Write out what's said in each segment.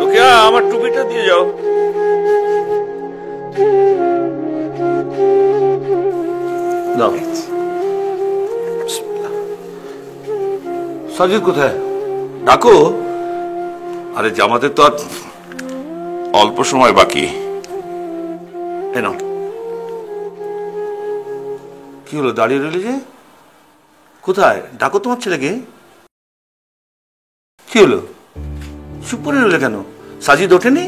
রোকেয়া, আমার টুপিটা দিয়ে যাও। দাও। সাজিদ কোথায়? ডাকো। আরে জামাতের তো আর অল্প সময় বাকি। নাও। কি হলো, দাঁড়িয়ে রইলে যে? কোথায়? ডাকো তোমার ছেলেকে। কি হলো, চুপ করে রইলে কেন? সাজিদ ওঠেনি?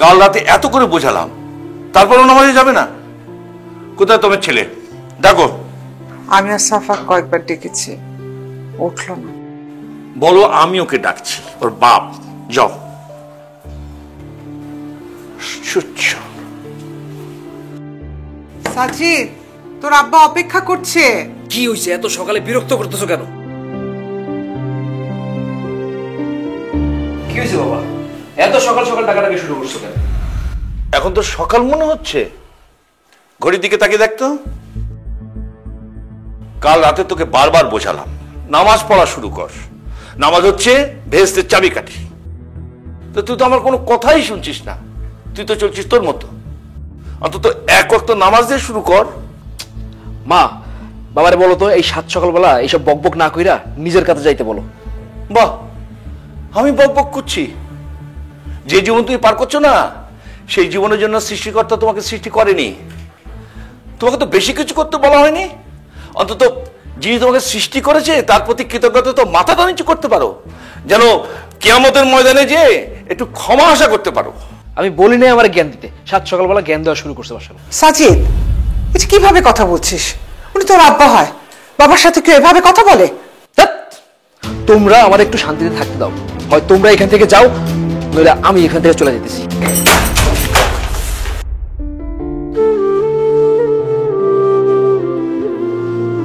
কাল রাতে এত করে বোঝালাম, তারপরও নামাজে যাবে না। কোথায় তোমার ছেলে? ডাকো। আমি আর সাফা কয়েকবার ডেকেছি, উঠলো না। বলো আমি ওকে ডাকছি, ওর বাপ। যাও। সাজিদ, তোর আব্বা অপেক্ষা করছে। কি হয়েছে, এত সকালে বিরক্ত করতেছো কেন? কি হয়েছে বাবা, এত সকাল সকাল ডাকাডাকি শুরু করছো কেন? এখন তো সকাল মনে হচ্ছে। ঘড়ির দিকে তাকিয়ে দেখতো। কাল রাতে তোকে বারবার বোঝালাম, নামাজ পড়া শুরু কর। নামাজ হচ্ছে বেহেশতের চাবিকাঠি। তো তুই তো আমার কোনো কথাই শুনছিস না, তুই তো চলছিস তোর মতো। অন্তত এক ওয়াক্ত নামাজ দিয়ে শুরু কর। মা, বাবারে বলো তো, এই সাত সকালবেলা এইসব বকবক না কইরা নিজের কাছে যাইতে বলো। বাহ, আমি বকবক করছি? যে জীবন তুমি পার করছো না, সেই জীবনের জন্য সৃষ্টিকর্তা তোমাকে সৃষ্টি করেনি। তোমাকে তো বেশি কিছু করতে বলা হয়নি। অন্তত যিনি তোমাকে সৃষ্টি করেছে তার প্রতি কৃতজ্ঞতা তো মাথাটা নিচু করতে পারো, যেন কিয়ামতের ময়দানে যে একটু ক্ষমা আশা করতে পারো। আমি বলি নাই আমার জ্ঞান দিতে, সাত সকালবেলা জ্ঞান দেওয়া শুরু করছে বাসায়। সাজিদ, এটা কিভাবে কথা বলছিস? উনি তোর আব্বা হয়, বাবার সাথে কেউ এভাবে কথা বলে? তোমরা আমার একটু শান্তিতে থাকতে দাও। হয় তোমরা এখান থেকে যাও, নইলে আমি এখান থেকে চলে যেতেছি।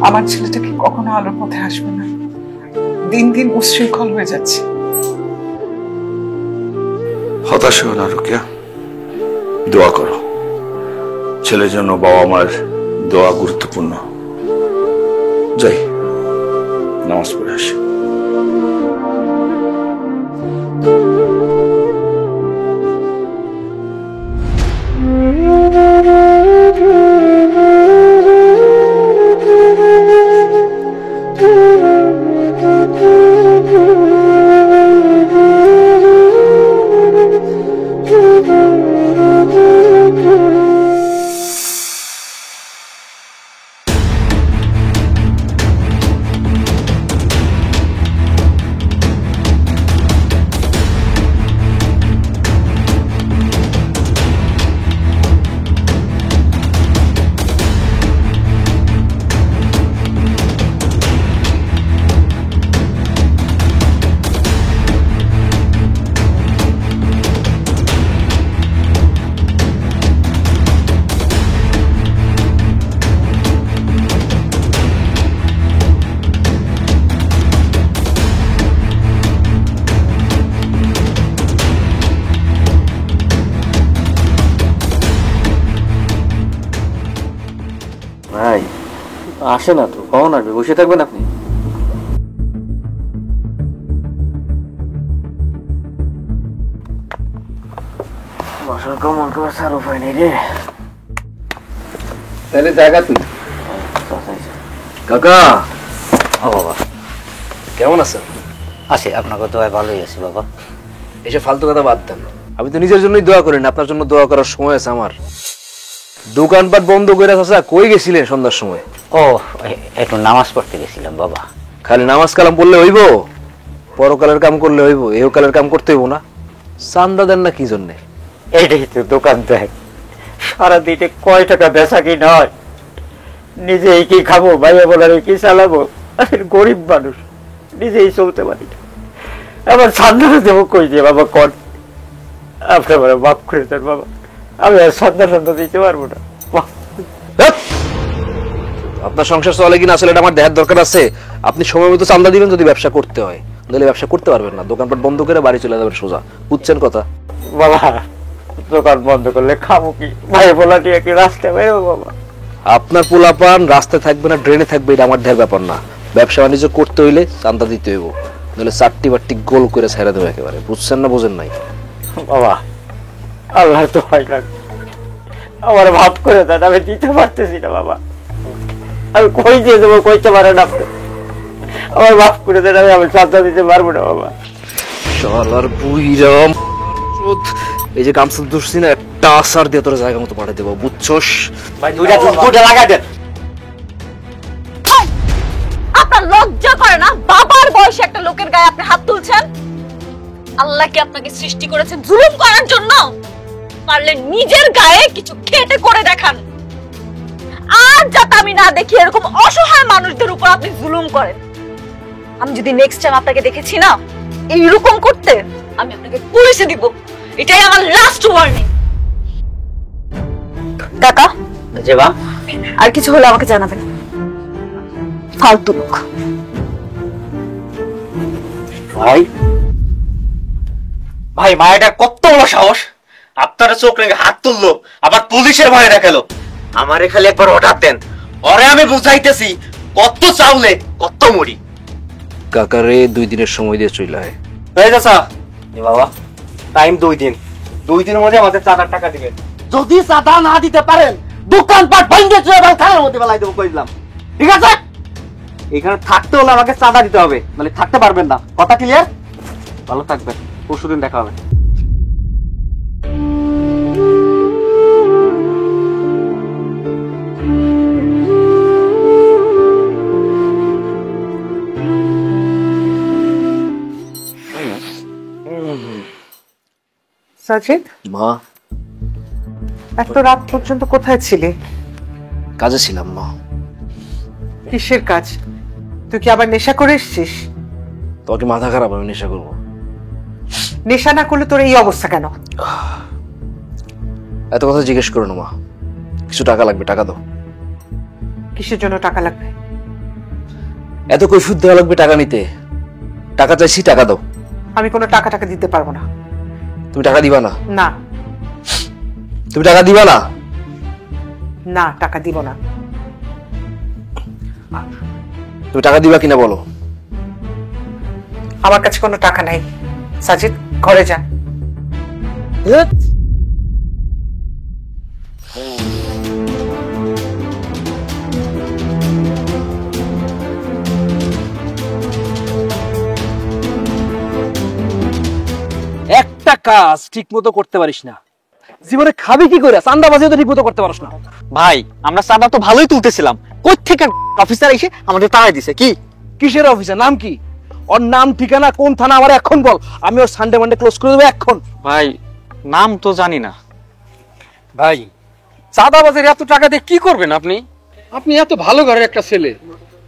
আমার ছেলেটা কি কখনো আলোর পথে আসবে না? দিন দিন উচ্ছৃঙ্খল হয়ে যাচ্ছে। হতাশ হও না রোকেয়া, দোয়া করো। ছেলের জন্য বাবা মার দোয়া গুরুত্বপূর্ণ। যাই, নামাজ পড়ে আসি। ভাই আসে না তো, কখন আসবে? বসে থাকবেন আপনি? বসার কমন করে সার উপায় নেই রে। তাহলে জায়গা তুই কাকা। ও বাবা, কেমন আছেন? আছি, আপনাকে তো ভালোই আছি বাবা। এসব ফালতু কথা বাদ দেন। আমি তো নিজের জন্যই দোয়া করি না, আপনার জন্য দোয়া করার সময় আছে আমার। দোকানপাট বন্ধ করে চাচা কই গেছিলেন সন্ধ্যার সময়? ও, একটু নামাজ পড়তে গেছিলাম বাবা। খালি নামাজ কালাম পড়লে হইব? পরকালের কাম করলে হইব, এহকালের কাম করতে হইব না? চান্দা দেন না কি জন্যে? এইটাই তো দোকান দেখ, সারাদিনে কয় টাকা বেচা কি নয়, নিজেই কি খাবো, ভাইয়া বলার কি চালাবো? গরিব মানুষ, নিজেই চলতে পারি না, আবার সান্দানা দেবো কই দিয়ে বাবা? কন আপনি আমার মাফ করে দেন বাবা, আমি আর সান্দা দিতে পারবো না। আপনার সংসার চলে কিনা আসলে এটা আমার দেখার দরকার আছে। আপনি সময় মতো চান্দা দিবেন যদি ব্যবসা করতে হয়, নইলে ব্যবসা করতে পারবেন না। দোকানপাট বন্ধ করে বাড়ি চলে যাবেন সোজা, বুঝছেন কথা? বাবা দোকান বন্ধ করলে খাবো কি? ভাই বলা দিয়ে কি রাস্তায় বেরোবো বাবা? আপনার পোলাপান রাস্তায় থাকবে না ড্রেনে থাকবে এটা আমার দেখার ব্যাপার না। ব্যবসা বাণিজ্য করতে হইলে চান্দা দিতে হইব, নইলে চারটি বাট্টি গোল করে ছেড়ে দেবো একেবারে। বুঝছেন না বোঝেন নাই? বাবা, আল্লাহ তো হয় না, আমার ভাব করে দেন, আমি দিতে পারতেছি না বাবা। আমি কই দিয়ে দেবো, কইতে পারেন আপনি? আমার মাফ করে দেন, আমি চাঁদা দিতে পারবো না বাবা। শালার বুইরাম, এই যে গামছা দুসছি না, একটা আসার দিয়ে তোর জায়গা মতো পাঠিয়ে দেবো, বুঝছস? ভাই দুইটা লাগাই দেন। আপনার লজ্জা করে না? বাবার বয়সে একটা লোকের গায়ে আপনি হাত তুলছেন? আল্লাহ কি আপনাকে সৃষ্টি করেছেন জুলুম করার জন্য? পারলে নিজের গায়ে কিছু খেটে করে দেখান। আর যাতে আমি না দেখি এরকম অসহায় মানুষদের উপর আপনি জুলুম করেন। আমি যদি নেক্সট টাইম আপনাকে দেখেছি না এইরকম করতে, আমি আপনাকে পুলিশে দিব। এটাই আমার লাস্ট ওয়ার্নিং। কাকা, জি বা, আর কিছু হলে আমাকে জানাবেন। ফালতু লোক। ভাই ভাই মায়েরা কত বড় সাহস, আপনার চোখ রেখে হাত তুললো, আবার পুলিশের ভয়ে দেখালো। আমারে খালি একবার অর্ডার দেন, ওরে আমি বুঝাইতেছি কত চাউলে কত মুড়ি। কাকারে 2 দিনের সময় দিয়ে চলে আয়। হয়ে যাচ্ছে বাবা, টাইম 2 দিন, 2 দিনের মধ্যে আমাদের চাঁদার টাকা দিবেন। যদি চাঁদা না দিতে পারেন দোকানপাট ভেঙে চলে থানার মধ্যে বেলাই দেবো কইলাম, ঠিক আছে? এখানে থাকতে হলে আমাকে চাঁদা দিতে হবে, মানে থাকতে পারবেন না। কথা ক্লিয়ার? ভালো থাকবেন, পরশুদিন দেখা হবে। সাজিদ, মা, এত রাত পর্যন্ত কোথায় ছিলে? কাজে ছিলাম মা। কিসের কাজ? তুই কি আবার নেশা করে এসেছিস? তোর কি মাথা খারাপ? আমি নেশা করবো? নেশা না করলে তোর এই অবস্থা কেন? এত কথা জিজ্ঞেস করো না মা, কিছু টাকা লাগবে, টাকা দাও। কিসের জন্য টাকা লাগবে? এত কৈফিয়ত দেওয়া লাগবে টাকা নিতে? টাকা চাইছি, টাকা দাও। আমি কোনো টাকা দিতে পারবো না। তুমি টাকা দিবা না? না তুমি টাকা দিবা না? না, টাকা দিব না। তুমি টাকা দিবা কিনা বলো। আমার কাছে কোনো টাকা নাই। সাজিদ, ঘরে যা। একটা কাজ ঠিক মতো করতে পারিস না, জীবনে খাবি কি করে? চান্দাবাজিও তো ঠিক মতো করতে পারিস না। ভাই আমরা চাঁদা তো ভালোই তুলতেছিলাম, কই থেকে অফিসার এসে আমাদের তাড়াই দিছে। কি কিসের অফিসার? নাম কি ওর? নাম ঠিকানা কোন থানা আমার এখন বল, আমি ওর সানডে মানডে ক্লোজ করে দেবো এখন। ভাই নাম তো জানি না। ভাই চাঁদাবাজের এত টাকা দিয়ে কি করবেন আপনি? আপনি এত ভালো ঘরের একটা ছেলে,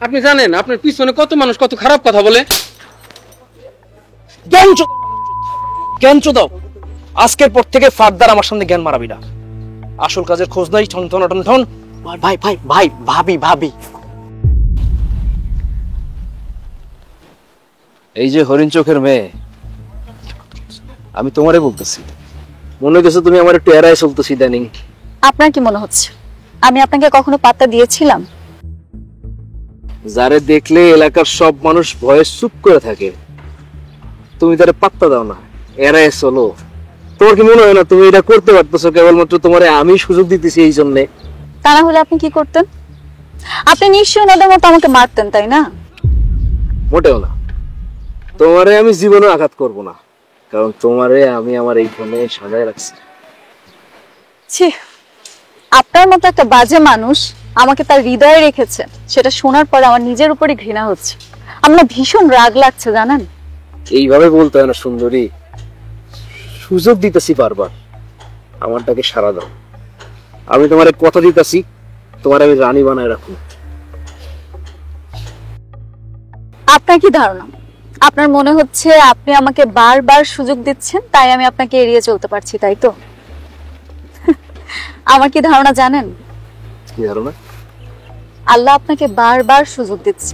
আপনি জানেন আপনার পিছনে কত মানুষ কত খারাপ কথা বলে। জ্ঞান দাও, আজকের পর থেকে ফারদার আমার সামনে জ্ঞান মারাবি না। আসল কাজের খোঁজ নাই, ঠন ঠন ঠন ঠন। ভাই ভাই ভাই ভাবি ভাবি এই যে হরিণ চোখের মেয়ে, আমি তোমারে বলতেছি, মনে হইতেছে তুমি আমার একটু এড়ায় চলতেছি ইদানিং। আপনার কি মনে হচ্ছে আমি আপনাকে কখনো পাত্তা দিয়েছিলাম? যারে দেখলে এলাকার সব মানুষ ভয়ে চুপ করে থাকে, তুমি তারে পাত্তা দাও না, এড়ায় চলো। তোমার কি মনে হয় না তুমি এটা করতে পারতেছো কেবলমাত্র তোমারে আমি সুযোগ দিতেছি এই জন্যে? তা না হলে আপনি কি করতেন? আপনি নিশ্চয়ই ওনাদের মতো আমাকে মারতেন, তাই না? মোটেও না, তোমারে আমি জীবনে আঘাত করব না, কারণ তোমারে আমি আমার এই ফোনে সাজায় রাখছি। ছি, আপনার মতো একটা বাজে মানুষ আমাকে তার হৃদয়ে রেখেছে, সেটা শোনার পরে আমার নিজের উপরই ঘৃণা হচ্ছে। আমার ভীষণ রাগ লাগছে জানেন। এইভাবে বলতে হয় না সুন্দরী, সুযোগ দিতেছি বারবার, আমারটাকে সারা দাও। আমি তোমার কথা দিতেছি, তোমার আমি রানী বানায় রাখবো। আপনার কি ধারণা? আপনার মনে হচ্ছে আপনি আমাকে বারবার সুযোগ দিচ্ছেন, তাই আমি আপনাকে এড়িয়ে চলতে পারছি, তাই তো? আমার কি ধারণা জানেন? কি ধারণা? আল্লাহ আপনাকে বারবার সুযোগ দিচ্ছে,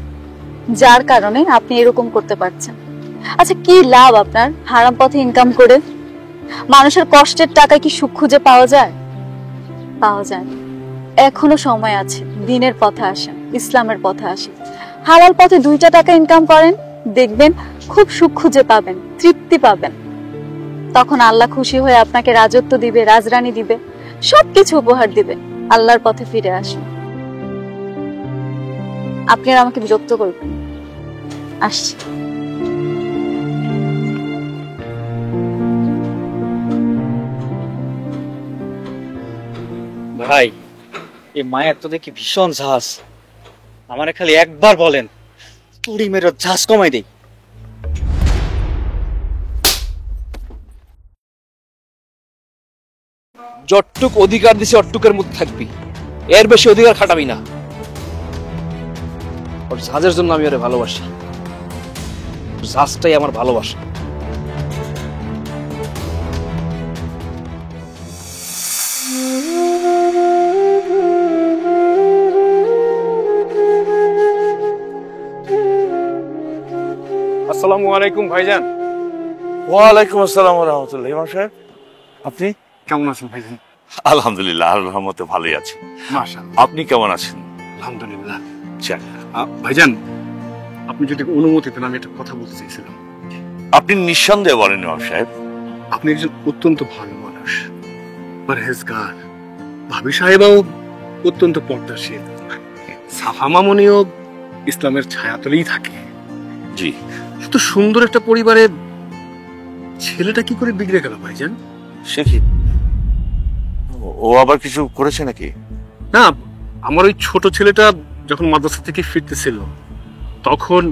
যার কারণে আপনি এরকম করতে পারছেন। আচ্ছা, কি লাভ আপনার হারাম পথে ইনকাম করে? মানুষের কষ্টের টাকা কি সুখ খুঁজে পাওয়া যায়? পাওয়া যায় না। এখনো সময় আছে, দিনের পথে আসেন, ইসলামের পথে আসেন। হালাল পথে 2টা টাকা ইনকাম করেন, দেখবেন খুব সুখ খুঁজে পাবেন, তৃপ্তি পাবেন। তখন আল্লাহ খুশি হয়ে আপনাকে রাজত্ব দিবে, রাজরানী দিবে, সবকিছু উপহার দিবে। আল্লাহর পথে ফিরে আসুন। আপনি আর আমাকে বিরক্ত করবেন। আসছি। ভাই, এই মায়ের তো দেখি ভীষণ ঝাঁস। আমারে খালি একবার বলেন, তুড়ি মেরে ঝাঁস কমাই দেই। যতটুক অধিকার দিছে অটটুকের মধ্যে থাকবি, এর বেশি অধিকার খাটাবি না। ওর ঝাঁজের জন্য আমি ওরে ভালোবাসি, ঝাঁজটাই আমার ভালোবাসা। আসসালামু আলাইকুম ভাইজান। ওয়ালাইকুম আসসালাম ওয়া রাহমাতুল্লাহ। ইমাম সাহেব, আপনি? কেমন আছেন ভাইজান? আলহামদুলিল্লাহ, আল্লাহর রহমতে ভালোই আছি। মাশাআল্লাহ, আপনি কেমন আছেন? আলহামদুলিল্লাহ। যাক, ভাইজান, আপনি যদি অনুমতি দেন আমি একটা কথা বলতে চাইছিলাম। আপনি নিঃসন্দেহে বলেন ইমাম সাহেব। আপনি একজন অত্যন্ত ভালো মানুষ, পরহেজগার। ভাবি সাহেবাও অত্যন্ত পর্দাশীল। সাফা মামনিও ইসলামের ছায়াতলেই থাকে। জি। এত সুন্দর একটা পরিবারে ছেলেটা কি করে বিগড়ে গেল ভাইজান? সে কি, ও আবার কিছু করেছে নাকি? না, আমার ওই ছোট ছেলেটা যখন মাদ্রাসা থেকে ফিরতেছিল তখন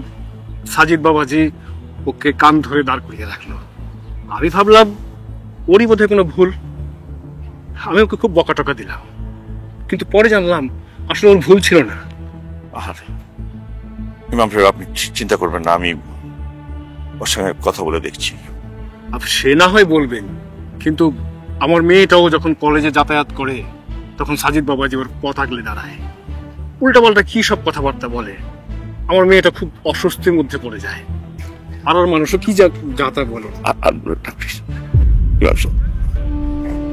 সাজিদ বাবাজি ওকে কান ধরে দাঁড় করিয়ে রাখলো। আমি ভাবলাম ওরই বোধহয় কোনো ভুল, আমি ওকে খুব বকাটকা দিলাম। কিন্তু পরে জানলাম আসলে ওর ভুল ছিল না। আরে ইমাম সাহেব, আপনি চিন্তা করবেন না, আমি ওর সঙ্গে কথা বলে দেখছি। সে না হয় বলবেন, কিন্তু আমার মেয়েটাও যখন কলেজে যাতায়াত করে তখন সাজিদ বাবাজি ওর পথ আগলে দাঁড়ায়, উল্টাপাল্টা কি সব কথাবার্তা বলে। আমার মেয়েটা খুব অস্বস্তির মধ্যে পড়ে যায়। আর ওর মানুষও কি যাতা বলো। ইমাম সাহেব,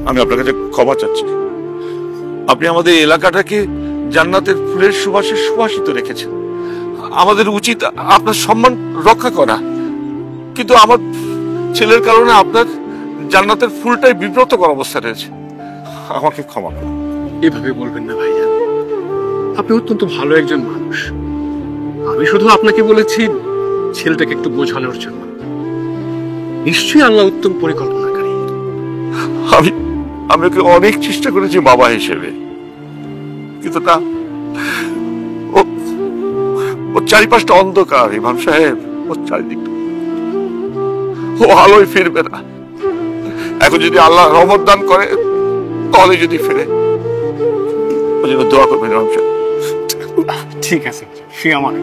আমি আপনার কাছে ক্ষমা চাচ্ছি। আপনি আমাদের এলাকাটাকে জান্নাতের ফুলের সুবাসে সুবাসিত রেখেছেন। আমাদের উচিত আপনার সম্মান রক্ষা করা, কিন্তু আমার ছেলের কারণে আপনার জান্নাতের ফুলটাই বিব্রতকর অবস্থায় রয়েছে। আমাকে ক্ষমা করুন। এভাবে বলবেন না ভাইয়া, আপনি অত্যন্ত ভালো একজন মানুষ। আমি শুধু আপনাকে বলেছি ছেলেটাকে একটু বোঝানোর জন্য। নিশ্চয়ই আল্লাহ উত্তম পরিকল্পনাকারী। আমি ওকে অনেক চেষ্টা করেছি বাবা হিসেবে, কিন্তু না, ও চারিপাশটা অন্ধকার ইমাম সাহেব। ওর চারিদিকটা, ও আলোয় ফিরবে না। এখন যদি আল্লাহ রহমত দান করে তাহলে যদি ফিরে, ও যেন দোয়া করবেন ইমাম সাহেব। ঠিক আছে, সে আমার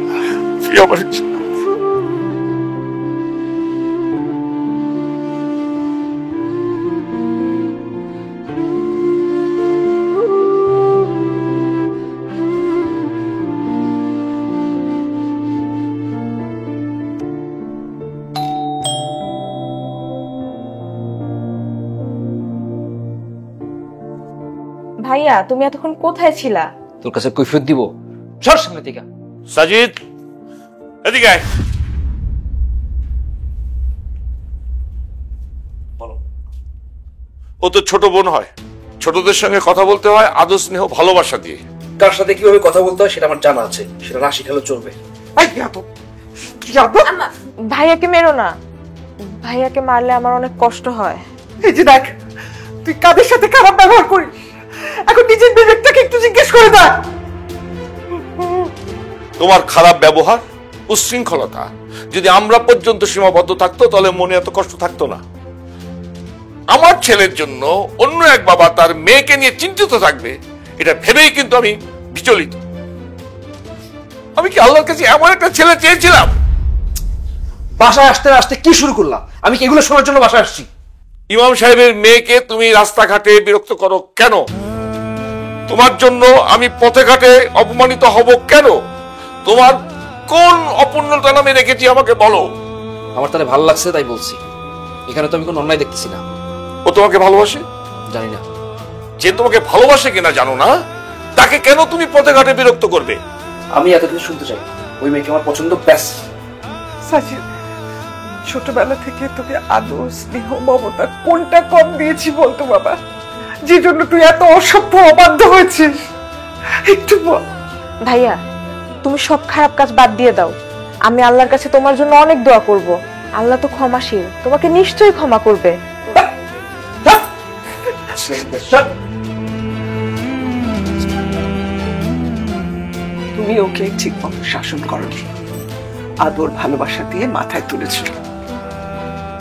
ভাইয়া, তুমি এতক্ষণ কোথায় ছিলা? তোর কাছে কৈফিয়ত দিব? সর সামনে থেকে। সাজিদ, এদিকে আয়। বলো। ও তো ছোট বোন হয়, ছোটদের সঙ্গে কথা বলতে হয় আদর স্নেহ ভালোবাসা দিয়ে। কার সাথে কিভাবে কথা বলতে হয় সেটা আমার জানা আছে, সেটা না শিখালে চলবে। আম্মা, ভাইয়াকে মেরো না। ভাইয়াকে মারলে আমার অনেক কষ্ট হয়। এই যে দেখ, তুই কাদের সাথে খারাপ ব্যবহার করিস, এখন নিজের বিবেকটাকে একটু জিজ্ঞেস করে দেখ। তোমার খারাপ ব্যবহার, উচ্ছৃঙ্খলতা যদি আমরা পর্যন্ত সীমাবদ্ধ থাকতো তাহলে মনে এত কষ্ট থাকতো না। আমার ছেলের জন্য অন্য এক বাবা তার মেয়েকে নিয়ে চিন্তিত থাকবে, এটা ভেবেই কিন্তু আমি বিচলিত। আমি কি আল্লাহর কাছে এমন একটা ছেলে চেয়েছিলাম? বাসায় আসতে আসতে কি শুরু করলাম? আমি কি এগুলো শোনার জন্য বাসায় আসছি? ইমাম সাহেবের মেয়েকে তুমি রাস্তাঘাটে বিরক্ত করো কেন? তোমার জন্য আমি পথে ঘাটে অপমানিত হব কেন? তোমার কোন অপূর্ণতা নামে রেখেছি আমাকে বলো। আমার তাহলে ভালো লাগছে তাই বলছি, এখানে তো আমি কোনো অন্যায় দেখতেছি না। ও তোমাকে ভালোবাসে? জানি না। যে তোমাকে ভালোবাসে কিনা জানো না, তাকে কেন তুমি পথে ঘাটে বিরক্ত করবে? আমি এতদিন শুনতে চাই ওই মেয়েকে আমার পছন্দ, ব্যাস। সাজিদ, ছোটবেলা থেকে তোকে আদর স্নেহ মমতা কোনটা কম দিয়েছি বলতো বাবা, যে জন্য তুই এত অসভ্য অবাধ্য হয়েছিস? একটু বল। ভাইয়া, তুমি সব খারাপ কাজ বাদ দিয়ে দাও। আমি আল্লাহর কাছে তোমার জন্য অনেক দোয়া করব। আল্লাহ তো ক্ষমাশীল, তোমাকে নিশ্চয়ই ক্ষমা করবে। তুমি ওকে ঠিক মতো শাসন করনি, আদর ভালোবাসা দিয়ে মাথায় তুলেছিল।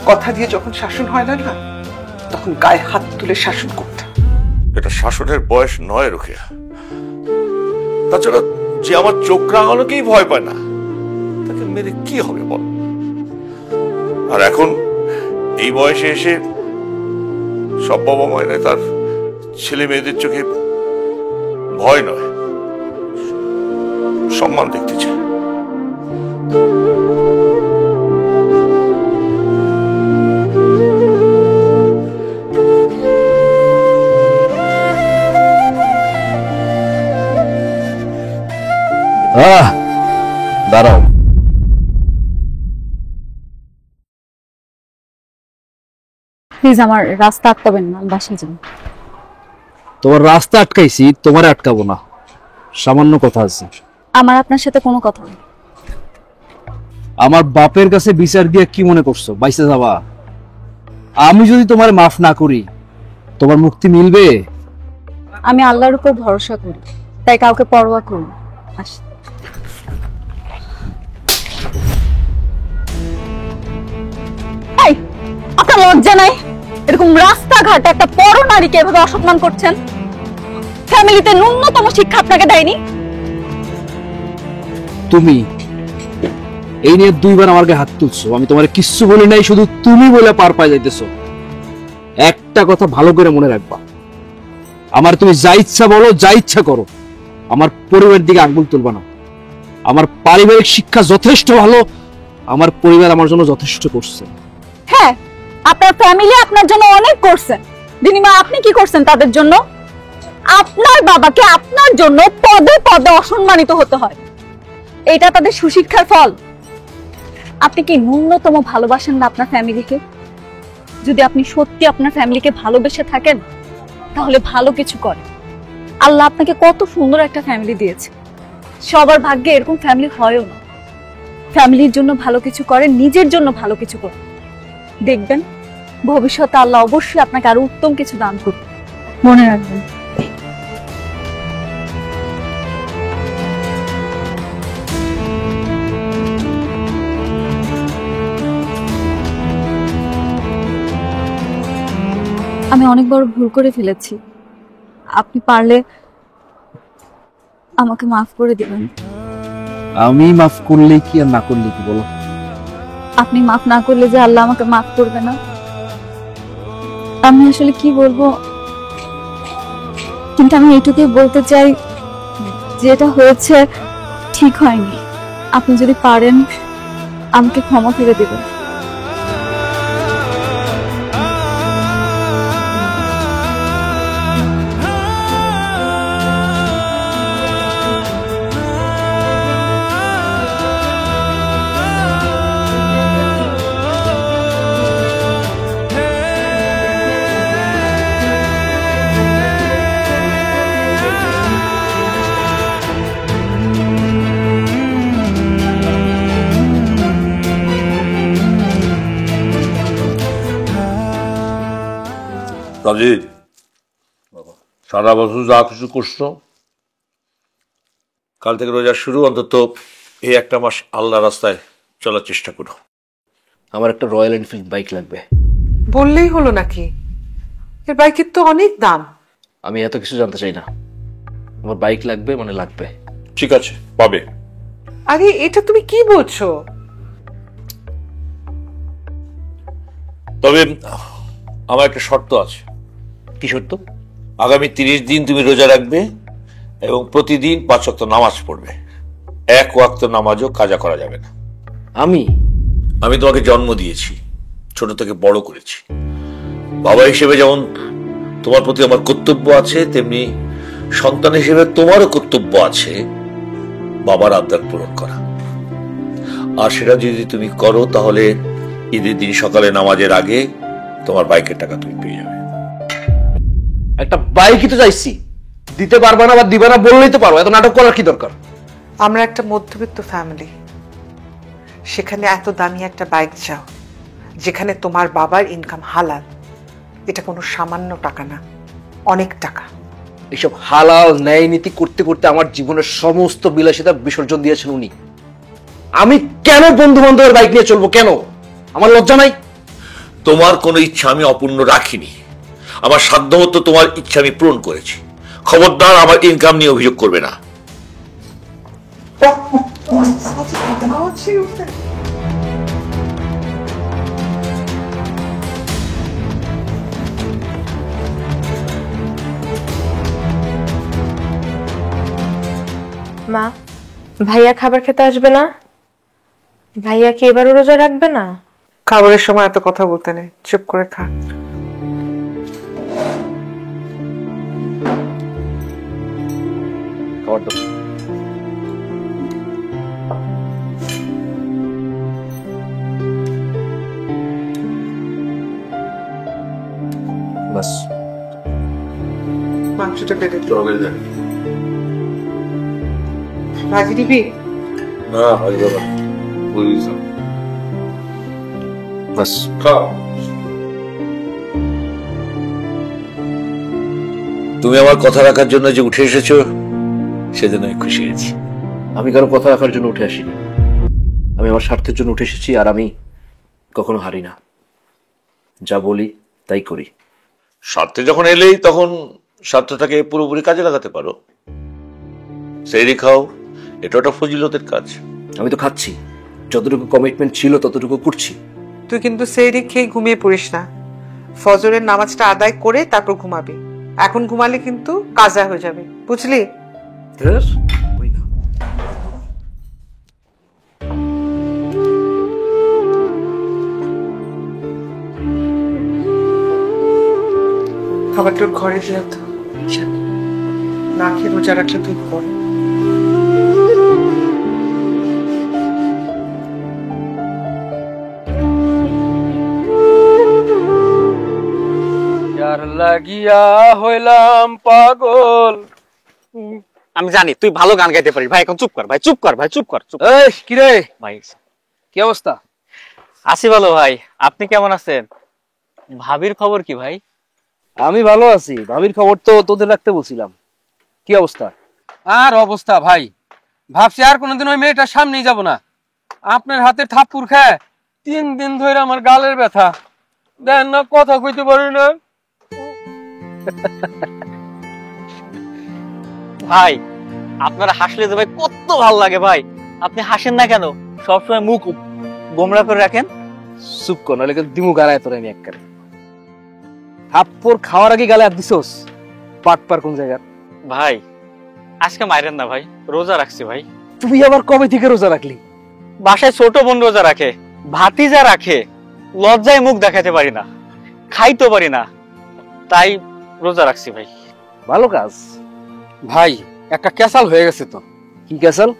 কথা দিয়ে যখন শাসন হয় না না, তখন গায়ে হাত তুলে শাসন করতে। এটা শাসনের বয়স নয় রুকিয়া। তাছাড়া যে আমার চোখ রাঙানোকেই ভয় পায় না, তাকে মেরে কি হবে বল? আর এখন এই বয়সে এসে সব বাবা মায়েরা তার ছেলে মেয়েদের চোখে ভয় নয়, সম্মান দেখতে চায়। দাঁড়াও। প্লিজ আমার রাস্তা আটকাবেন না, বাসায় যান। তোমার রাস্তা আটকাইছি, তোমারে আটকাবো না। সামান্য কথা আছে। আমার আপনার সাথে কোনো কথা নেই। আমার বাপের কাছে বিচার দিয়ে কি মনে করছো বাইসে যাবা? আমি যদি তোমার মাফ না করি, তোমার মুক্তি মিলবে? আমি আল্লাহর উপর ভরসা করি, তাই কাউকে পরোয়া করি না। আসি। এই, আপনার লজ্জা নাই? এরকম রাস্তাঘাটে একটা পর নারীকে এভাবে অসম্মান করছেন? ফ্যামিলিতে ন্যূনতম শিক্ষা আপনাকে দেয়নি? তুমি এই নিয়ে দুইবার আমার গায়ে হাত তুলছো। আমি তোমার কিচ্ছু বলি নাই, শুধু তুমি বলে পার পাই যাইতেছো। একটা কথা ভালো করে মনে রাখবা, আমার তুমি যা ইচ্ছা বলো, যা ইচ্ছা করো, আমার পরিবারের দিকে আঙ্গুল তুলবা না। আমার পারিবারিক শিক্ষা যথেষ্ট ভালো, আমার পরিবার আমার জন্য যথেষ্ট করছে। হ্যাঁ, আপনার ফ্যামিলি আপনার জন্য অনেক করছে। দিনিমা, আপনি কি করছেন তাদের জন্য? আপনার বাবাকে আপনার জন্য পদে পদে অসম্মানিত হতে হয়, এটা তাদের সুশিক্ষার ফল। আপনি কি ন্যূনতম ভালোবাসেন না আপনার ফ্যামিলিকে? যদি আপনি সত্যি আপনার ফ্যামিলিকে ভালোবেসে থাকেন, তাহলে ভালো কিছু করেন। আল্লাহ আপনাকে কত সুন্দর একটা ফ্যামিলি দিয়েছে। সবার ভাগ্যে এরকম ফ্যামিলি হয়ও না। ফ্যামিলির জন্য ভালো কিছু করেন, নিজের জন্য ভালো কিছু করেন, দেখবেন ভবিষ্যতে আল্লাহ অবশ্যই আপনাকে আরো উত্তম কিছু দান করবে। মনে রাখবেন। আমি অনেক বড় ভুল করে ফেলেছি, আপনি পারলে আমাকে মাফ করে দিবেন। আমি মাফ করলে কি আর না করলে কি বলো? আপনি মাফ না করলে যে আল্লাহ আমাকে মাফ করবে না, আমি আসলে কি বলবো। কিন্তু আমি এটুকুই বলতে চাই, যেটা হয়েছে ঠিক হয়নি। আপনি যদি পারেন আমাকে ক্ষমা করে দিবেন। সাজিদ, সারা বছর যা কিছু করছো, কাল থেকে রোজা শুরু, অন্তত এই একটা মাস আল্লাহ রাস্তায় চলার চেষ্টা করো। আমার একটা রয়্যাল এনফিল্ড বাইক লাগবে। বললেই হলো নাকি? এর বাইকের তো অনেক দাম। আমি এত কিছু জানতে চাই না, আমার বাইক লাগবে মানে লাগবে। ঠিক আছে, পাবে। আরে এটা তুমি কি বলছো? তবে আমার একটা শর্ত আছে। কি শর্ত? আগামী 30 দিন তুমি রোজা রাখবে এবং প্রতিদিন 5 ওয়াক্ত নামাজ পড়বে। 1 ওয়াক্ত নামাজও কাজা করা যাবে না। আমি তোমাকে জন্ম দিয়েছি, ছোট থেকে বড় করেছি। বাবা হিসেবে যেমন তোমার প্রতি আমার কর্তব্য আছে, তেমনি সন্তান হিসেবে তোমারও কর্তব্য আছে বাবার আবদার পূরণ করা। আর সেটা যদি তুমি করো তাহলে ঈদের দিন সকালে নামাজের আগে তোমার বাইকের টাকা তুমি পেয়ে যাবে। একটা বাইকই তো চাইছি, দিতে পারবা না বা দিবা না বললেই তো পারো, এত নাটক করার কি দরকার? আমরা একটা মধ্যবিত্ত ফ্যামিলি, সেখানে এত দামি একটা বাইক চাও যেখানে তোমার বাবার ইনকাম হালাল, এটা কোনো সামান্য টাকা না, অনেক টাকা। এইসব হালাল ন্যায় নীতি করতে করতে আমার জীবনের সমস্ত বিলাসিতা বিসর্জন দিয়েছেন উনি। আমি কেন বন্ধু বান্ধবের বাইক নিয়ে চলবো? কেন? আমার লজ্জা নাই? তোমার কোনো ইচ্ছা আমি অপূর্ণ রাখিনি, আমার সাধ্যমতো তোমার ইচ্ছা আমি পূরণ করেছি। খবরদার আমার ইনকাম নিয়ে অভিযোগ করবে না। মা, ভাইয়া খাবার খেতে আসবে না? ভাইয়া কি এবারও রোজা রাখবে না? খাবারের সময় এত কথা বলতে নেই, চুপ করে খা। খাবার দাও। বাস মাংসটা বেড়ে ভাজি দিবি? না হয় বাবা, বাস তুমি আমার কথা রাখার জন্য যে উঠে এসেছো সেজন্য আমি খুশি হয়েছি। আমি কারো কথা রাখার জন্য উঠে আসিনি, আমি আমার স্বার্থের জন্য উঠে এসেছি। আর আমি কখনো হারি না, যা বলি তাই করি। স্বার্থে যখন এলেই তখন স্বার্থটাকে পুরোপুরি কাজে লাগাতে পারো। সেহরি খাও, এটা একটা ফজিলতের কাজ। আমি তো খাচ্ছি, যতটুকু কমিটমেন্ট ছিল ততটুকু করছি। তুই কিন্তু সেহরি খেয়ে ঘুমিয়ে পড়িস না, ফজরের নামাজটা আদায় করে তারপর ঘুমাবি। এখন ঘুমালে কিন্তু কাজা হয়ে যাবে, বুঝলি? খাবার তোর ঘরে দিয়ে তো না খেয়ে রোজা রাখলে তুই কর। যার লাগিয়া হইলাম পাগল। আমি জানি তুই ভালো গান গাইতে পারিস ভাই, এখন চুপ কর ভাই, চুপ কর ভাই, চুপ কর, চুপ। এই কি রে ভাই কি অবস্থা? আছি ভালো ভাই, আপনি কেমন আছেন? ভাবির খবর কি ভাই? আমি ভালো আছি, ভাবির খবর তো তোদের রাখতে বলছিলাম। কি অবস্থা? আর অবস্থা ভাই, ভাবছি আর কোনোদিন ওই মেয়েটার সামনেই যাব না। আপনার হাতের থাপ্পড় খায় 3 দিন ধরে আমার গালের ব্যথা, দেন না, কথা কইতে পারি না। ভাই আপনারা হাসলে তো ভাই কত ভালো লাগে ভাই, আপনি হাসেন না কেন? সবসময় মুখ গোমরা করে রাখেন। চুপ কর, নাহলে কিন্তু দিমু গালায় তোর আমি একবারে। থাপ্পড় খাওয়ার আগে গালে হাত দিছস, পাট পার কোন জায়গা? ভাই আজকে মাইরেন না ভাই, রোজা রাখছি ভাই। তুই আবার কবে থেকে রোজা রাখলি? বাসায় ছোট বোন রোজা রাখে, ভাতিজা রাখে, লজ্জায় মুখ দেখাতে পারি না, খাইতে পারি না, তাই রোজা রাখছি ভাই। ভালো কাজ। ভাই একটা ক্যাসাল হয়ে গেছে তো। কি ক্যাসাল?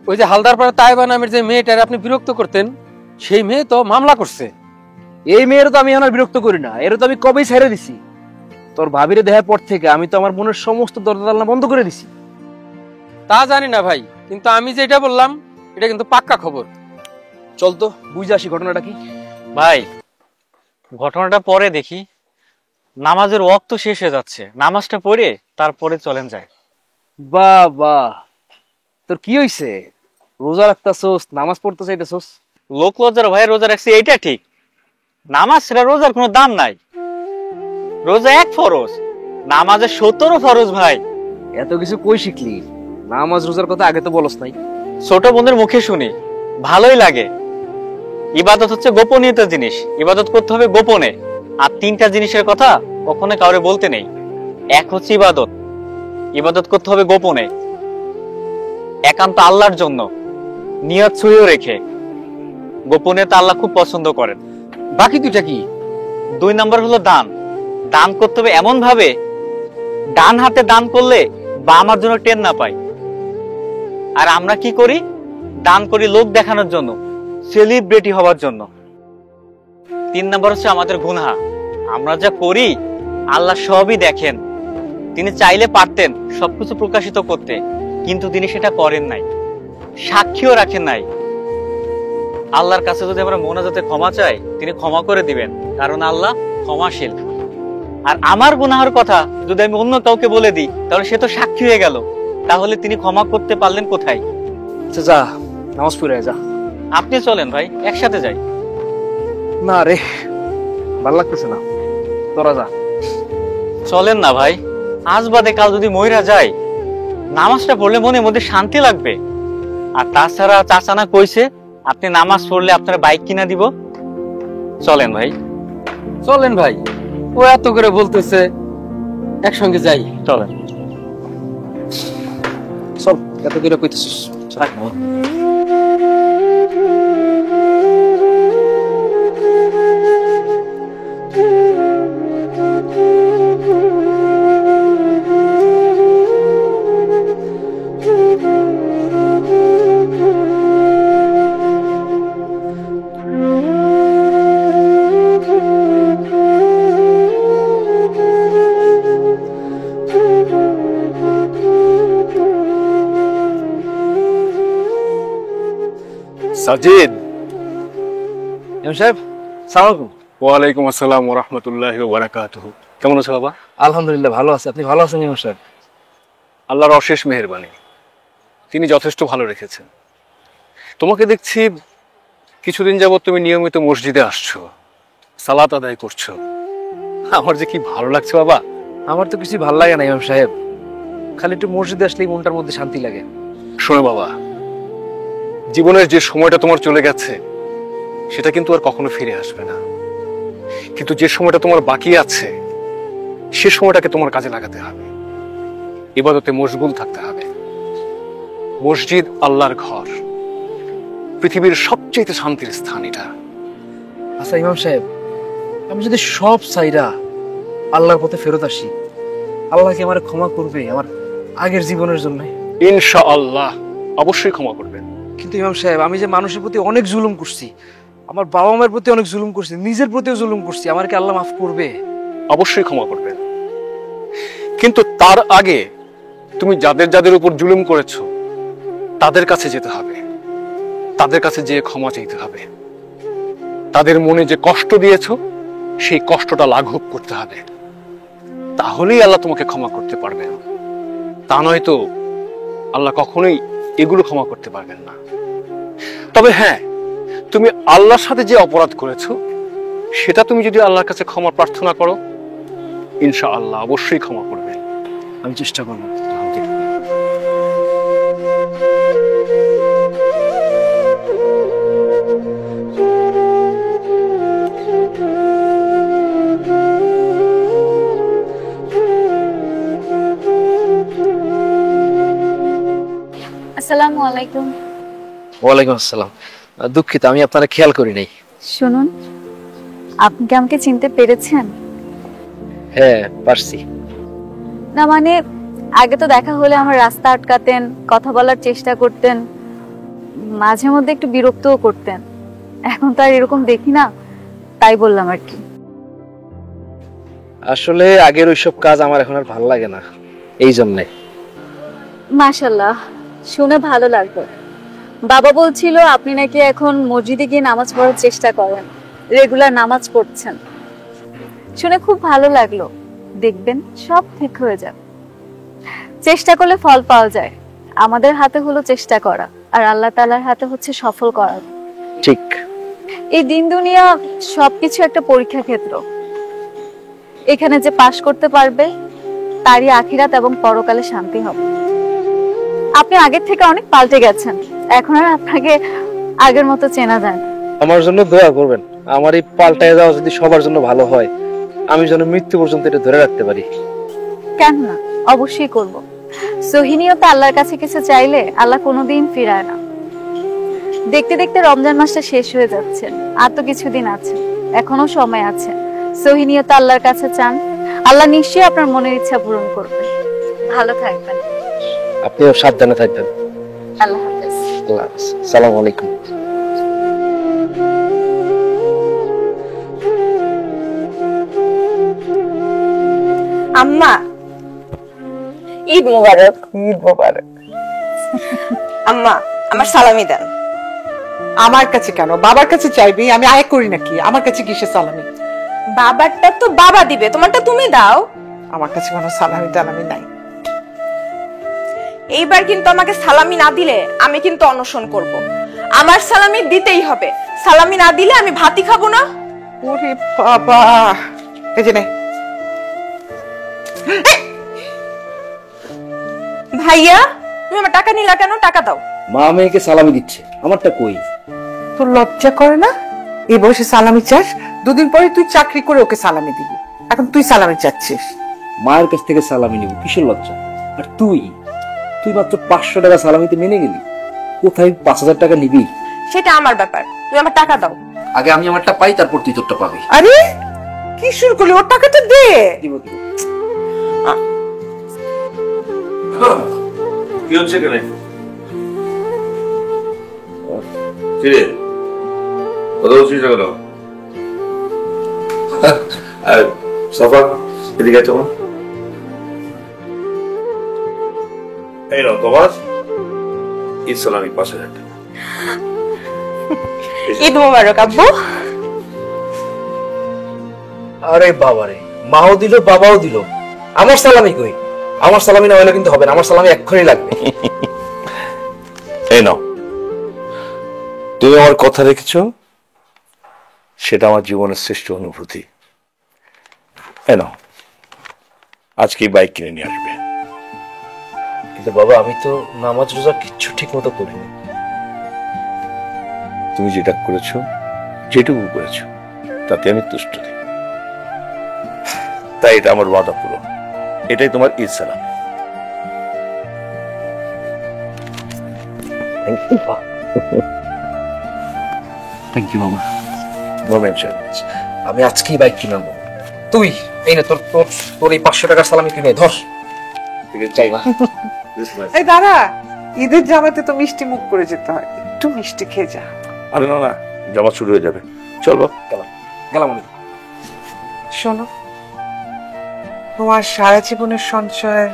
ওই যে হালদারপাড়া তাইবা নামের যে মেয়েটার আপনি বিরক্ত করতেন, সেই মেয়ে তো মামলা করছে। এই মেয়ের তো আমি এখন আর বিরক্ত করি না, এর তো আমি কবেই ছেড়ে দিছি। তোর ভাবিরে দেখার পর থেকে আমি তো আমার মনের সমস্ত দরজা জানলা বন্ধ করে দিছি। তা জানি না ভাই, কিন্তু আমি যেটা বললাম এটা কিন্তু পাক্কা খবর। চল তো বুঝে আসি ঘটনাটা কি। ভাই ঘটনাটা পরে দেখি, নামাজের ওয়াক্ত শেষ হয়ে যাচ্ছে, নামাজটা পড়ে তারপরে চলেন যায়। বাহ বাহ, তোর কি হইছে? রোজা রাখতাছস, নামাজ পড়তে চাইতেছস? লোক লজ্জার ভাই রোজা রাখছি এইটা ঠিক, নামাজ সেটা রোজার কোনো দাম নাই। রোজা এক ফরজ, নামাজের 17 ফরজ ভাই। এত কিছু কই শিখলি? নামাজ রোজার কথা আগে তো বলস নাই। ছোট বোনের মুখে শুনি, ভালোই লাগে। ইবাদত হচ্ছে গোপনীয়তার জিনিস, ইবাদত করতে হবে গোপনে। আর 3টা জিনিসের কথা কখনো কাউরে বলতে নেই। এক হচ্ছে ইবাদত, ইবাদত করতে হবে গোপনে, একান্ত আল্লাহর জন্য, নিয়ত সহিও রেখে। গোপনে তা আল্লাহ খুব পছন্দ করেন। বাকি দুইটা কি? 2 নাম্বার হলো দান, দান করতে হবে এমন ভাবে ডান হাতে দান করলে বামার জন্য টেন না পাই। আর আমরা কি করি? দান করি লোক দেখানোর জন্য, সেলিব্রিটি হওয়ার জন্য। 3 নাম্বার হচ্ছে আমাদের গুনাহ। আমরা যা করি আল্লাহ সবই দেখেন। তিনি চাইলে পারতেন সবকিছু প্রকাশিত করতে, কিন্তু তিনি সেটা করেন নাই, সাক্ষীও রাখেন নাই। আল্লাহর কাছে যদি আমরা মোনাজাতে ক্ষমা চাই, তিনি ক্ষমা করে দিবেন, কারণ আল্লাহ ক্ষমাশীল। আর আমার গুনাহের কথা যদি আমি অন্য কাউকে বলে দিই, তাহলে সে তো সাক্ষী হয়ে গেল। তাহলে তিনি ক্ষমা করতে পারলেন কোথায়? আচ্ছা যা, নামাজ পড়ে যা। আপনি চলেন ভাই, একসাথে যাই। না রে, ভালো লাগতেছে না, তোরা যা। চলেন না ভাই, আজ বাদে কাল যদি মইরা যায়, নামাজটা পড়লে মনের মধ্যে শান্তি লাগবে। আর তাছাড়া চাচানা কইছে আপনি নামাজ পড়লে আপনার বাইক কিনা দিব। চলেন ভাই। চলেন ভাই, ও এত করে বলতেছে, একসঙ্গে যাই। চলেন। চল, এত করে কইতেছিস। সাজিদ। ইমাম সাহেব, সালাম আলাইকুম। ওয়ালাইকুম আসসালাম ওয়া রাহমাতুল্লাহি ওয়া বারাকাতুহু। কেমন আছো বাবা? আলহামদুলিল্লাহ ভালো আছি, আপনি ভালো আছেন ইমাম সাহেব? আল্লাহর অশেষ মেহেরবানি, তিনি যথেষ্ট ভালো রেখেছেন। তোমাকে দেখছি কিছুদিন যাবত তুমি নিয়মিত মসজিদে আসছো, সালাত আদায় করছো। আমার যে কি ভালো লাগছে বাবা। আমার তো কিছু ভালো লাগে না ইমাম সাহেব, খালি একটু মসজিদে আসলেই মনটার মধ্যে শান্তি লাগে। শোনো বাবা, জীবনের যে সময়টা তোমার চলে গেছে সেটা কিন্তু আর কখনো ফিরে আসবে না, কিন্তু যে সময়টা তোমার বাকি আছে সে সময়টাকে তোমার কাজে লাগাতে হবে, ইবাদতে মশগুল থাকতে হবে। মসজিদ আল্লাহর ঘর, পৃথিবীর সবচেয়ে শান্তির স্থান এটা। আচ্ছা ইমাম সাহেব, আমি যদি সব চাইরা আল্লাহর পথে ফেরত আসি, আল্লাহ কি আমার ক্ষমা করবে আমার আগের জীবনের জন্য? ইনশাআল্লাহ অবশ্যই ক্ষমা করবেন। কিন্তু ইমাম সাহেব, আমি যে মানুষের প্রতি অনেক জুলুম করছি, আমার বাবা মায়ের প্রতি অনেক জুলুম করছি, নিজের প্রতিও জুলুম করছি, আমার কি আল্লাহ মাফ করবে? অবশ্যই ক্ষমা করবেন, কিন্তু তার আগে তুমি যাদের যাদের উপর জুলুম করেছো তাদের কাছে যেতে হবে, তাদের কাছে যেয়ে ক্ষমা চাইতে হবে। তাদের মনে যে কষ্ট দিয়েছো সেই কষ্টটা লাঘব করতে হবে, তাহলেই আল্লাহ তোমাকে ক্ষমা করতে পারবেন। তা নয় তো আল্লাহ কখনোই এগুলো ক্ষমা করতে পারবেন না। তবে হ্যাঁ, তুমি আল্লাহর সাথে যে অপরাধ করেছো সেটা তুমি যদি আল্লাহর কাছে ক্ষমা প্রার্থনা করো, ইনশাআল্লাহ অবশ্যই ক্ষমা করবেন। আমি চেষ্টা করবো। আসসালামু আলাইকুম। ওয়ালাইকুম আসসালাম। দুঃখিত, আমি আপনারা খেয়াল করি নাই। শুনুন, আপনি কি আমাকে চিনতে পেরেছেন? হ্যাঁ পারছি। না মানে, আগে তো দেখা হলে আমার রাস্তা আটকাতেন, কথা বলার চেষ্টা করতেন, মাঝে মধ্যে একটু বিরক্তও করতেন। এখন তো আর এরকম দেখি না, তাই বললাম আর কি। আসলে আগের ওইসব কাজ আমার এখন আর ভালো লাগে না, এই জন্যে। মাশাআল্লাহ, শুনে ভালো লাগলো। বাবা বলছিল আপনি নাকি এখন মসজিদে গিয়ে নামাজ পড়ার চেষ্টা করেন, রেগুলার নামাজ পড়ছেন। শুনে খুব ভালো লাগলো। দেখবেন সব ঠিক হয়ে যাবে। চেষ্টা করলে ফল পাওয়া যায়। আমাদের হাতে হলো চেষ্টা করা, আর আল্লাহ তাআলার হাতে হচ্ছে সফল করা। ঠিক। এই দিন দুনিয়া সবকিছু একটা পরীক্ষা ক্ষেত্র। এখানে যে পাশ করতে পারবে তারই আখিরাত এবং পরকালে শান্তি হবে। আপনি আগের থেকে অনেক পাল্টে গেছেন, এখন আর আপনাকে আগের মতো চেনা যায় না। আমার জন্য দোয়া করবেন, আমার এই পাল্টায় যাওয়া যদি সবার জন্য ভালো হয়, আমি যেন মৃত্যু পর্যন্ত এটা ধরে রাখতে পারি। কেন না, অবশ্যই করব। সহিনিয়ত আল্লাহর কাছে কিছু চাইলে আল্লাহ কোনোদিন ফিরায় না। দেখতে দেখতে রমজান মাসটা শেষ হয়ে যাচ্ছে, আর তো কিছুদিন আছে, এখনো সময় আছে। সহিনিয়ত আল্লাহর কাছে চান, আল্লাহ নিশ্চয়ই আপনার মনের ইচ্ছা পূরণ করবেন। ভালো থাকবেন। আপনিও সাবধানে থাকবেন। আল্লাহ হাফেজ। আল্লাহ হাফেজ। আসসালামু আলাইকুম। আম্মা ঈদ মোবারক। ঈদ মোবারক। আম্মা আমার সালামি দেন। আমার কাছে কেন, বাবার কাছে চাইবি? আমি আয় করি নাকি? আমার কাছে কিসের সালামি? বাবারটা তো বাবা দিবে, তোমারটা তুমি দাও। আমার কাছে কোনো সালামি টালামি নাই। এইবার কিন্তু আমাকে সালামি না দিলে আমি কিন্তু অনশন করব। আমার সালামি দিতেই হবে, সালামি না দিলে আমি ভাতই খাবো না। ওরে বাবা, এই যে নে। ভাইয়া তুমি আমার টাকা নিলা কেন? টাকা দাও। মা মেয়েকে সালামি দিচ্ছে, আমারটা কই? তোর লজ্জা করে না? এই বয়সে সালামি চাস? দুদিন পরে তুই চাকরি করে ওকে সালামি দিবি, এখন তুই সালামি চাচ্ছিস? মায়ের কাছ থেকে সালামি নিব, কিসের লজ্জা? আর তুই তুই মাত্র 500 টাকা সালামিতে মেনে গেলি, কোথায় 5000 টাকা নিবি? সেটা আমার ব্যাপার, তুমি আমার টাকা দাও। আগে আমি আমারটা পাই, তারপর তুই তোরটা পাবি। আরে কি শুরু করলি? ওর টাকাটা দে। দিব দিব। কি হচ্ছে এখানে? কিরে কথা বলছিস না কেন? সাফা এদিকে আয় তোমার। এই নাও তোমার ঈদ সালামি 5000 টাকা। ঈদ মোবারক আব্বু। আরে বাবা রে, মাও দিল বাবাও দিল, আমার সালামি কই? আমার সালামি না হলে কিন্তু হবে না, আমার সালামি এক্ষুনি লাগবে। এই নাও, তুমি আমার কথা রেখেছ, সেটা আমার জীবনের শ্রেষ্ঠ অনুভূতি। এই নাও, আজকে বাইক কিনে নিয়ে আসবে। কিন্তু বাবা আমি তো নামাজ রোজা কিচ্ছু ঠিক মতো করিনি। তুমি যেটা করেছো, যেটুকু করেছো, তাতে আমি তুষ্ট নেই। তাই এটা আমার ওয়াদা পূরণ, এটাই তোমার ঈদ সালাম। থ্যাংক ইউ বাবা। No mention. আমি আজকেই বাইক কিনে আনবো। তুই এই না, তোর তোর তোর এই 500 টাকার সালামি কিনে ধর। চাই মা। এই দাঁড়া, ঈদের জামাতে তো মিষ্টি মুখ করে যেতে হয়, একটু মিষ্টি খেয়ে যা। আরে না না, জামা শুরু হয়ে যাবে। চলো গেলাম আমি। শোনো, তোমার সারা জীবনের সঞ্চয়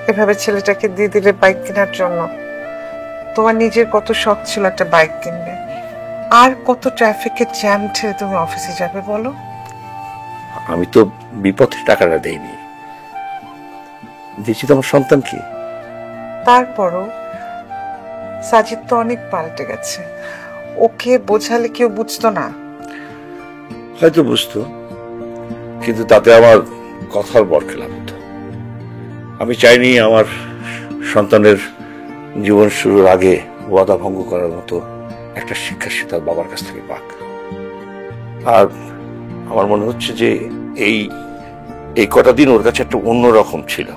এভাবে ছেলেটাকে দিয়ে দিলে বাইক কেনার জন্য। তোমার নিজের কত শখ ছিল একটা বাইক কিনবে, আর কত ট্রাফিকের জ্যাম ঠেলে তুমি অফিসে যাবে বলো? আমি তো বিপথে টাকাটা দেইনি, দিচ্ছি তো আমার সন্তানকে। তারপরও সাজিদ তো অনেক পাল্টে গেছে, ওকে বোঝালে কেউ বুঝতো না। হয়তো বুঝতো, কিন্তু তাতে আমার কথার বরখেলাপ হতো। আমি চাইনি আমার সন্তানের জীবন শুরুর আগে ওয়াদা ভঙ্গ করার মতো একটা শিক্ষা সে তার বাবার কাছ থেকে পাক। আর আমার মনে হচ্ছে যে এই এই কটা দিন ওর কাছে একটা অন্যরকম ছিল।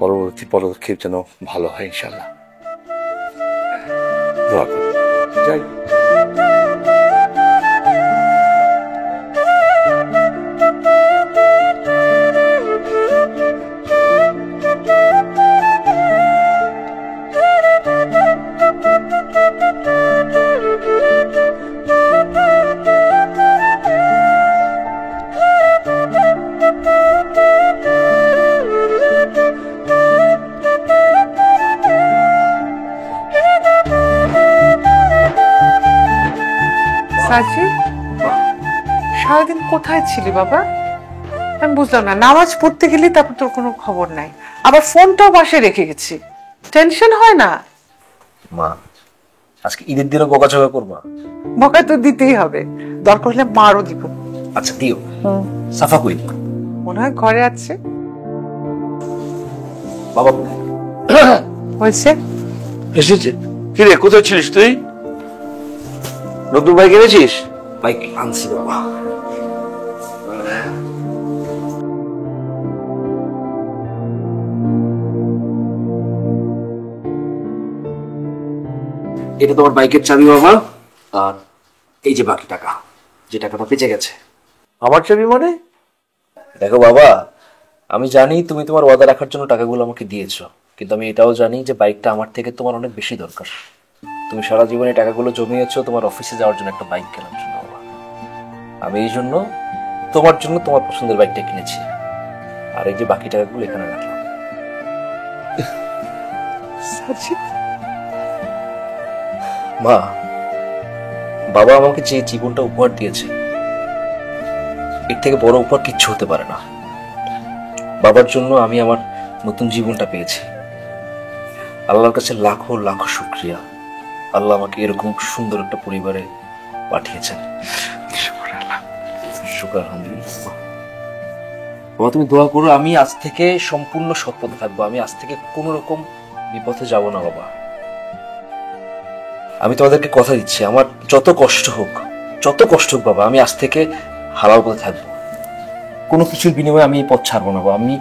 পরবর্তী পদক্ষেপ যেন ভালো হয় ইনশাল্লাহ। দোয়া করি। যাই। সাজিদ, সারাদিন কোথায় ছিলি বাবা? আমি বুঝলাম না, নামাজ পড়তে গেলি তারপর তোর কোনো খবর নাই, আবার ফোনটাও বাসায় রেখে গেছি। টেনশন হয় না? মা আজকে ঈদের দিনও বকাঝকা করবা? বকা তো দিতেই হবে, দরকার হলে মারও দিব। আচ্ছা দিও। সাফা কই? মনে হয় ঘরে আছে। বাবা হয়েছে? এসেছে? কিরে, কোথায় ছিলিস তুই? নতুন বাইক এনেছিস? বাইক আনছি বাবা। এটা তোমার বাইকের চাবি বাবা, আর এই যে বাকি টাকা, যে টাকাটা বেঁচে গেছে। আমার চাবি মানে? দেখো বাবা, আমি জানি তুমি তোমার ওয়াদা রাখার জন্য টাকাগুলো আমাকে দিয়েছো, কিন্তু আমি এটাও জানি যে বাইকটা আমার থেকে তোমার অনেক বেশি দরকার। তুমি সারা জীবনে টাকাগুলো জমিয়েছো তোমার অফিসে যাওয়ার জন্য একটা বাইক কেনার জন্য বাবা। আমি এই জন্য তোমার পছন্দের বাইকটা কিনেছি। আর এই যে বাকি টাকাগুলো এখানে রাখলাম। সাজিদ, মা, বাবা আমাকে যে জীবনটা উপহার দিয়েছে এর থেকে বড় উপহার কিচ্ছু হতে পারে না। বাবার জন্য আমি আমার নতুন জীবনটা পেয়েছি। আল্লাহর কাছে লাখো লাখো শুকরিয়া, আল্লাহ আমাকে এরকম সুন্দর একটা পরিবারে পাঠিয়েছেন। শুকর আলহামদুলিল্লাহ। বাবা তুমি দোয়া করো, আমি আজ থেকে সম্পূর্ণ সৎ পথে থাকবো। আমি আজ থেকে কোনো রকম বিপথে যাব না বাবা। আমি তোমাদেরকে কথা দিচ্ছি, আমার যত কষ্ট হোক বাবা, আমি আজ থেকে হালাল পথে থাকবো। কোনো কিছুর বিনিময়ে আমি এই পথ ছাড়বো না বাবা। আমি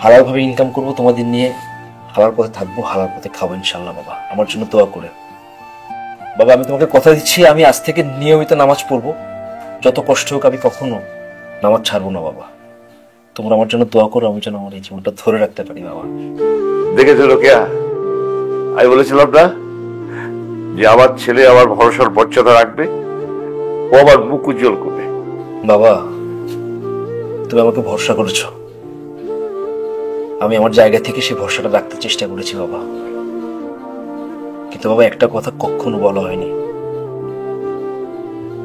হালাল ভাবে ইনকাম করবো, তোমাদের নিয়ে হালাল পথে থাকবো, হালাল পথে খাবো ইনশাল্লাহ। বাবা আমার জন্য দোয়া করে। বাবা আমি তোমাকে কথা দিচ্ছি, আমি আজ থেকে নিয়মিত নামাজ পড়বো। যত কষ্ট হোক আমি কখনো নামাজ ছাড়বো না বাবা। তোমরা আমার জন্য দোয়া করো, আমি যেন আমার এই জীবনটা ধরে রাখতে পারি বাবা। দেখেছো লোকেয়া, আমি বলেছিলাম না যে আমার ছেলে আমার ভরসার মর্যাদা রাখবে, ও আমার মুখ উজ্জ্বল করবে। বাবা তুমি আমাকে ভরসা করেছো, আমি আমার জায়গা থেকে সেই ভরসাটা রাখতে চেষ্টা করেছি বাবা। কিন্তু বাবা একটা কথা কখনো বলা হয়নি,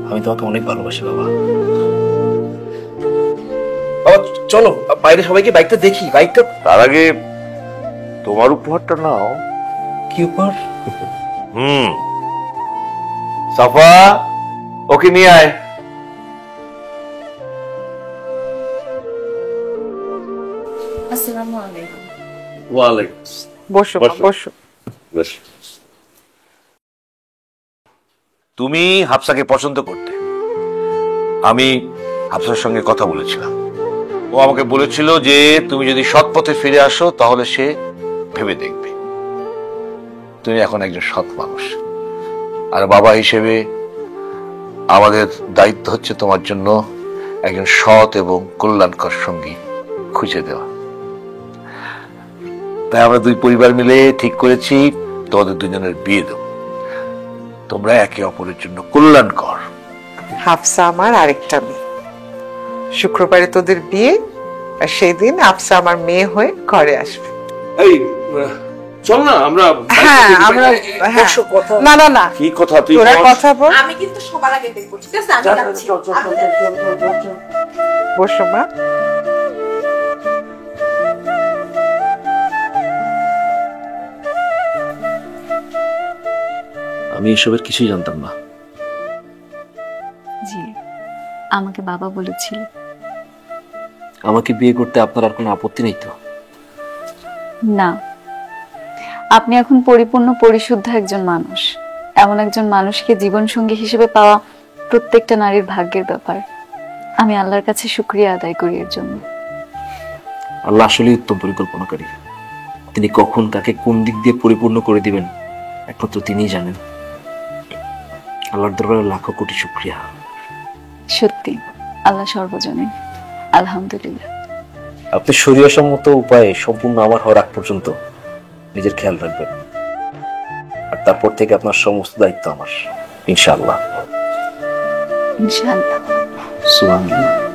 আমি তোমাকে অনেক ভালোবাসি বাবা। বাবা চলো বাইরে সবাইকে বাইকটা দেখি। বাইকটা তার আগে তোমার উপহারটা নাও। কি উপহার? সাফা, ওকে নিয়ে আয়। আসসালামু আলাইকুম। ওয়ালাইকুম। বসো মা, বসো। তুমি হাফসাকে পছন্দ করতে, আমি হাফসার সঙ্গে কথা বলেছিলাম। ও আমাকে বলেছিল যে তুমি যদি সৎ পথে ফিরে আসো তাহলে সে ভেবে দেখবে। তুমি এখন একজন সৎ মানুষ, আর বাবা হিসেবে আমাদের দায়িত্ব হচ্ছে তোমার জন্য একজন সৎ এবং কল্যাণকর সঙ্গী খুঁজে দেওয়া। তাই আমরা দুই পরিবার মিলে ঠিক করেছি তোমাদের দুজনের বিয়ে দেব। তোমরা একে অপরের জন্য কল্যাণকর। হাফসা আমার আরেকটা মেয়ে, শুক্রবারে তোদের বিয়ে, আর সেই দিন হাফসা আমার মেয়ে হয়ে ঘরে আসবে। এই চল না আমরা। হ্যাঁ আমরা, হ্যাঁ না না না, কি কথা তুই তোরা কথা বল। আমি কিন্তু সবার আগে দেখবো, ঠিক আছে? আমি যাচ্ছি। বসো মা। আমি এসবের কিছুই জানতাম না। জি, আমাকে বাবা বলেছিল। আমাকে বিয়ে করতে আপনার আর কোনো আপত্তি নেই তো? না, আপনি এখন পরিপূর্ণ পরিশুদ্ধ একজন মানুষ। এমন একজন মানুষকে জীবন সঙ্গী হিসেবে পাওয়া প্রত্যেকটা নারীর ভাগ্যের ব্যাপার। আমি আল্লাহর কাছে শুকরিয়া আদায় করি এর জন্য। আল্লাহ আসলে উত্তম পরিকল্পনাকারী। তিনি কখন কাকে কোন দিক দিয়ে পরিপূর্ণ করে দিবেন একমাত্র তিনিই জানেন। আল্লাহর দরবারে লাখো কোটি শুকরিয়া। সত্যি আল্লাহ সর্বজনীন, আলহামদুলিল্লাহ। আপনি শরীয়সম্মত উপায়ে সম্পূর্ণ আমার হওয়ার আগ পর্যন্ত নিজের খেয়াল রাখবেন, আর তারপর থেকে আপনার সমস্ত দায়িত্ব আমার, ইনশাআল্লাহ। ইনশাআল্লাহ। সুবহানাল্লাহ।